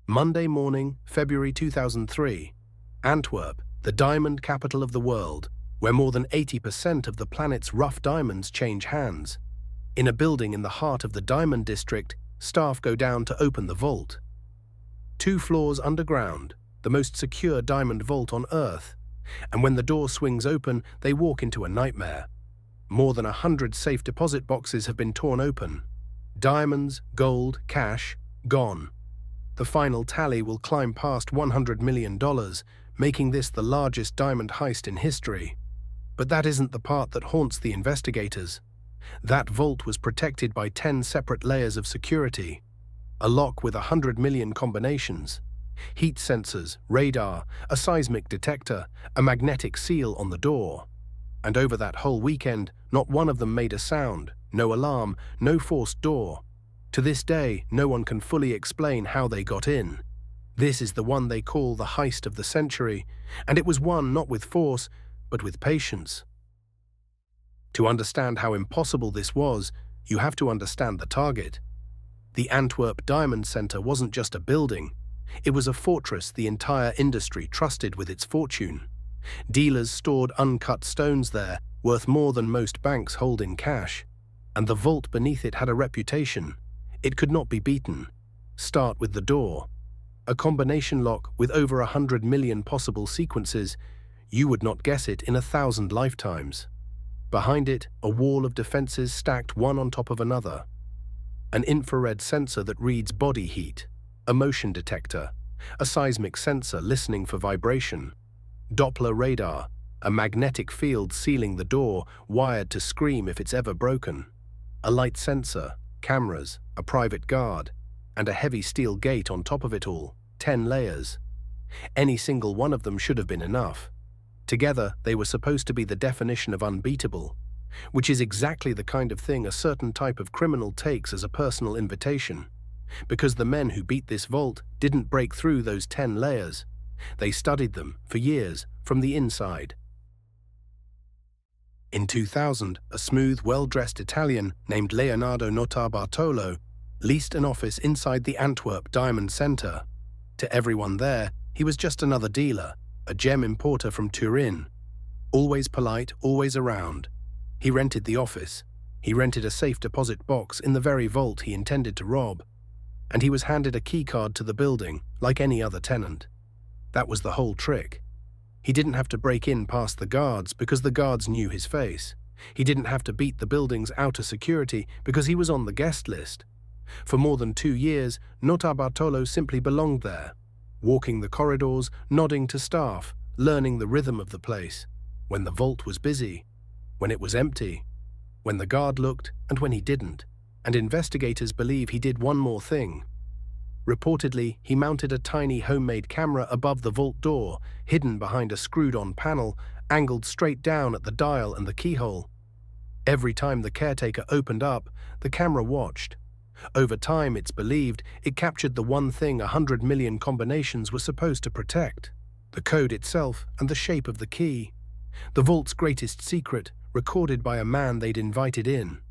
Monday morning, February 2003. Antwerp, the diamond capital of the world, where more than 80% of the planet's rough diamonds change hands. In a building in the heart of the diamond district, staff go down to open the vault. 2 floors underground, the most secure diamond vault on Earth. And when the door swings open, they walk into a nightmare. More than 100 safe deposit boxes have been torn open. Diamonds, gold, cash, gone. The final tally will climb past $100 million, making this the largest diamond heist in history. But that isn't the part that haunts the investigators. That vault was protected by 10 separate layers of security. A lock with 100 million combinations. Heat sensors, radar, a seismic detector, a magnetic seal on the door. And over that whole weekend, not one of them made a sound, no alarm, no forced door. To this day, no one can fully explain how they got in. This is the one they call the heist of the century, and it was won not with force, but with patience. To understand how impossible this was, you have to understand the target. The Antwerp Diamond Center wasn't just a building. It was a fortress the entire industry trusted with its fortune. Dealers stored uncut stones there, worth more than most banks hold in cash. And the vault beneath it had a reputation. It could not be beaten. Start with the door. A combination lock with over 100 million possible sequences. You would not guess it in 1,000 lifetimes. Behind it, a wall of defenses stacked one on top of another. An infrared sensor that reads body heat, a motion detector, a seismic sensor listening for vibration, Doppler radar, a magnetic field sealing the door, wired to scream if it's ever broken, a light sensor, cameras, a private guard, and a heavy steel gate on top of it all, 10 layers. Any single one of them should have been enough. Together, they were supposed to be the definition of unbeatable, which is exactly the kind of thing a certain type of criminal takes as a personal invitation. Because the men who beat this vault didn't break through those 10 layers. They studied them for years from the inside. In 2000, a smooth, well-dressed Italian named Leonardo Notarbartolo leased an office inside the Antwerp Diamond Center. To everyone there, he was just another dealer, a gem importer from Turin. Always polite, always around. He rented the office. He rented a safe deposit box in the very vault he intended to rob. And he was handed a keycard to the building, like any other tenant. That was the whole trick. He didn't have to break in past the guards because the guards knew his face. He didn't have to beat the building's outer security because he was on the guest list. For more than 2 years, Notarbartolo simply belonged there, walking the corridors, nodding to staff, learning the rhythm of the place, when the vault was busy, when it was empty, when the guard looked and when he didn't. And investigators believe he did one more thing. Reportedly, he mounted a tiny homemade camera above the vault door, hidden behind a screwed-on panel, angled straight down at the dial and the keyhole. Every time the caretaker opened up, the camera watched. Over time, it's believed, it captured the one thing 100 million combinations were supposed to protect: the code itself and the shape of the key. The vault's greatest secret, recorded by a man they'd invited in.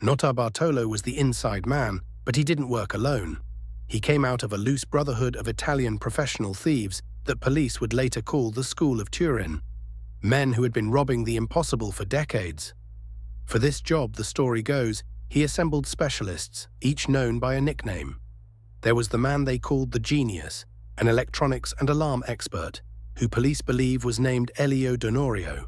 Notarbartolo was the inside man, but he didn't work alone. He came out of a loose brotherhood of Italian professional thieves that police would later call the School of Turin. Men who had been robbing the impossible for decades. For this job, the story goes, he assembled specialists, each known by a nickname. There was the man they called the Genius, an electronics and alarm expert, who police believe was named Elio Donorio.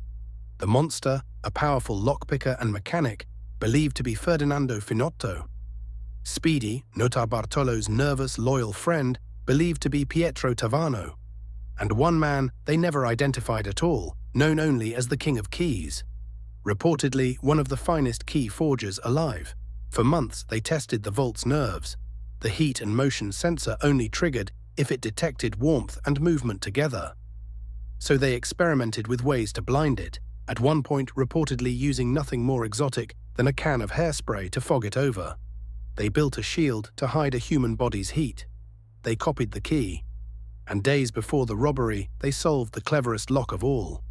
The Monster, a powerful lockpicker and mechanic, believed to be Ferdinando Finotto. Speedy, Notarbartolo's nervous, loyal friend, believed to be Pietro Tavano. And one man they never identified at all, known only as the King of Keys. Reportedly one of the finest key forgers alive. For months they tested the vault's nerves. The heat and motion sensor only triggered if it detected warmth and movement together. So they experimented with ways to blind it, at one point reportedly using nothing more exotic than a can of hairspray to fog it over. They built a shield to hide a human body's heat. They copied the key. And days before the robbery, they solved the cleverest lock of all.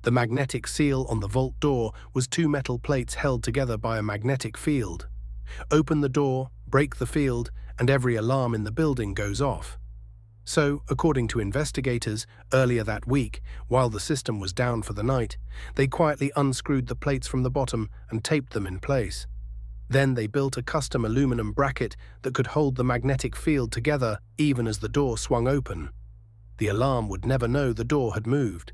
The magnetic seal on the vault door was 2 metal plates held together by a magnetic field. Open the door, break the field, and every alarm in the building goes off. So, according to investigators, earlier that week, while the system was down for the night, they quietly unscrewed the plates from the bottom and taped them in place. Then they built a custom aluminum bracket that could hold the magnetic field together even as the door swung open. The alarm would never know the door had moved.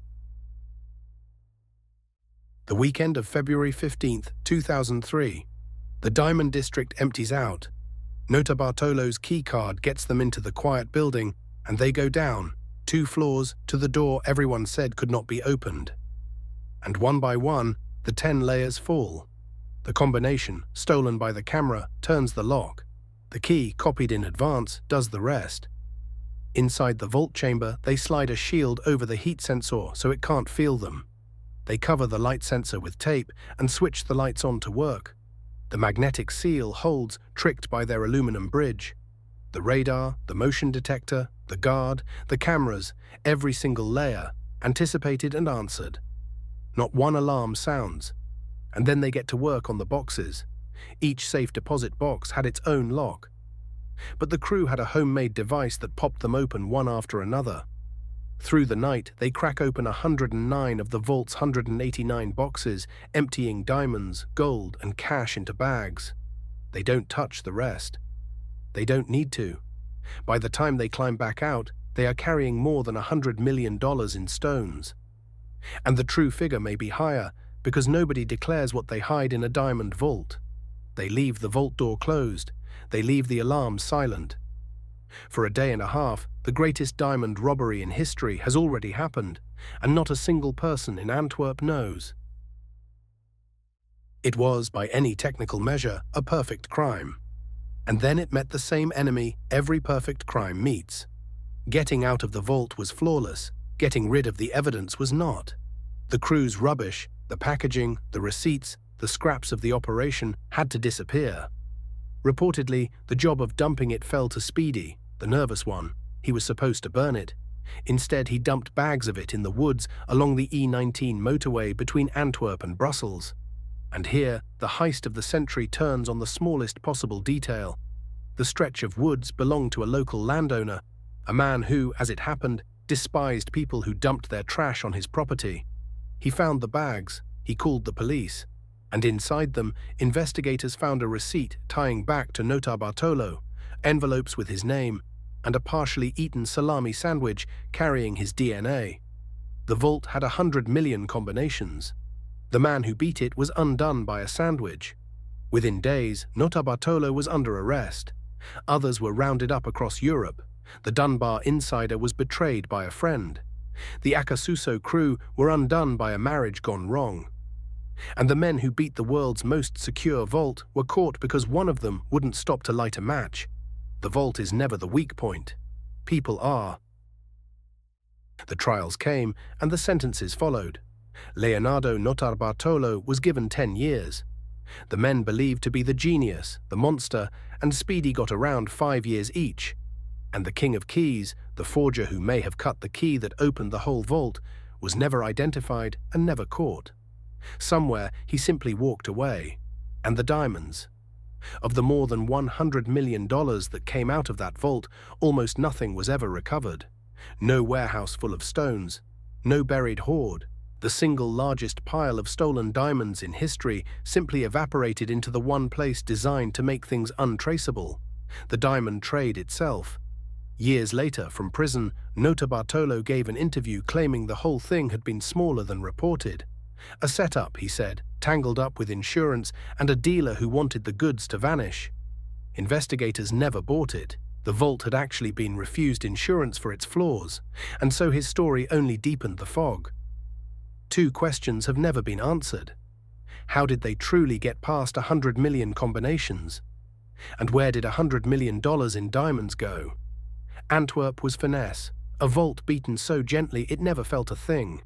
The weekend of February 15, 2003. The Diamond District empties out. Notarbartolo's key card gets them into the quiet building, and they go down, 2 floors, to the door everyone said could not be opened. And one by one, the 10 layers fall. The combination, stolen by the camera, turns the lock. The key, copied in advance, does the rest. Inside the vault chamber, they slide a shield over the heat sensor so it can't feel them. They cover the light sensor with tape and switch the lights on to work. The magnetic seal holds, tricked by their aluminum bridge. The radar, the motion detector, the guard, the cameras, every single layer, anticipated and answered. Not one alarm sounds. And then they get to work on the boxes. Each safe deposit box had its own lock. But the crew had a homemade device that popped them open one after another. Through the night, they crack open 109 of the vault's 189 boxes, emptying diamonds, gold, and cash into bags. They don't touch the rest. They don't need to. By the time they climb back out, they are carrying more than $100 million in stones. And the true figure may be higher, because nobody declares what they hide in a diamond vault. They leave the vault door closed. They leave the alarm silent. For a day and a half, the greatest diamond robbery in history has already happened, and not a single person in Antwerp knows. It was, by any technical measure, a perfect crime. And then it met the same enemy every perfect crime meets. Getting out of the vault was flawless. Getting rid of the evidence was not. The crew's rubbish, the packaging, the receipts, the scraps of the operation had to disappear. Reportedly, the job of dumping it fell to Speedy, the nervous one. He was supposed to burn it. Instead, he dumped bags of it in the woods along the E19 motorway between Antwerp and Brussels. And here, the heist of the century turns on the smallest possible detail. The stretch of woods belonged to a local landowner, a man who, as it happened, despised people who dumped their trash on his property. He found the bags, he called the police, and inside them, investigators found a receipt tying back to Notarbartolo, envelopes with his name, and a partially eaten salami sandwich carrying his DNA. The vault had 100 million combinations. The man who beat it was undone by a sandwich. Within days, Notarbartolo was under arrest. Others were rounded up across Europe. The Dunbar insider was betrayed by a friend. The Acasuso crew were undone by a marriage gone wrong. And the men who beat the world's most secure vault were caught because one of them wouldn't stop to light a match. The vault is never the weak point. People are. The trials came, and the sentences followed. Leonardo Notarbartolo was given 10 years. The men believed to be the genius, the monster, and Speedy got around 5 years each. And the King of Keys, the forger who may have cut the key that opened the whole vault, was never identified and never caught. Somewhere he simply walked away. And the diamonds. Of the more than $100 million that came out of that vault, almost nothing was ever recovered. No warehouse full of stones. No buried hoard. The single largest pile of stolen diamonds in history simply evaporated into the one place designed to make things untraceable, the diamond trade itself. Years later, from prison, Notarbartolo gave an interview claiming the whole thing had been smaller than reported. A setup, he said, tangled up with insurance and a dealer who wanted the goods to vanish. Investigators never bought it. The vault had actually been refused insurance for its flaws, and so his story only deepened the fog. 2 questions have never been answered. How did they truly get past 100 million combinations? And where did $100 million in diamonds go? Antwerp was finesse, a vault beaten so gently it never felt a thing.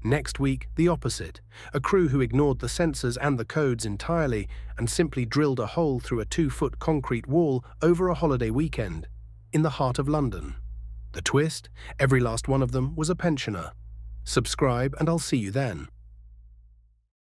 Next week, the opposite, a crew who ignored the sensors and the codes entirely and simply drilled a hole through a 2-foot concrete wall over a holiday weekend, in the heart of London. The twist, every last one of them was a pensioner. Subscribe and I'll see you then.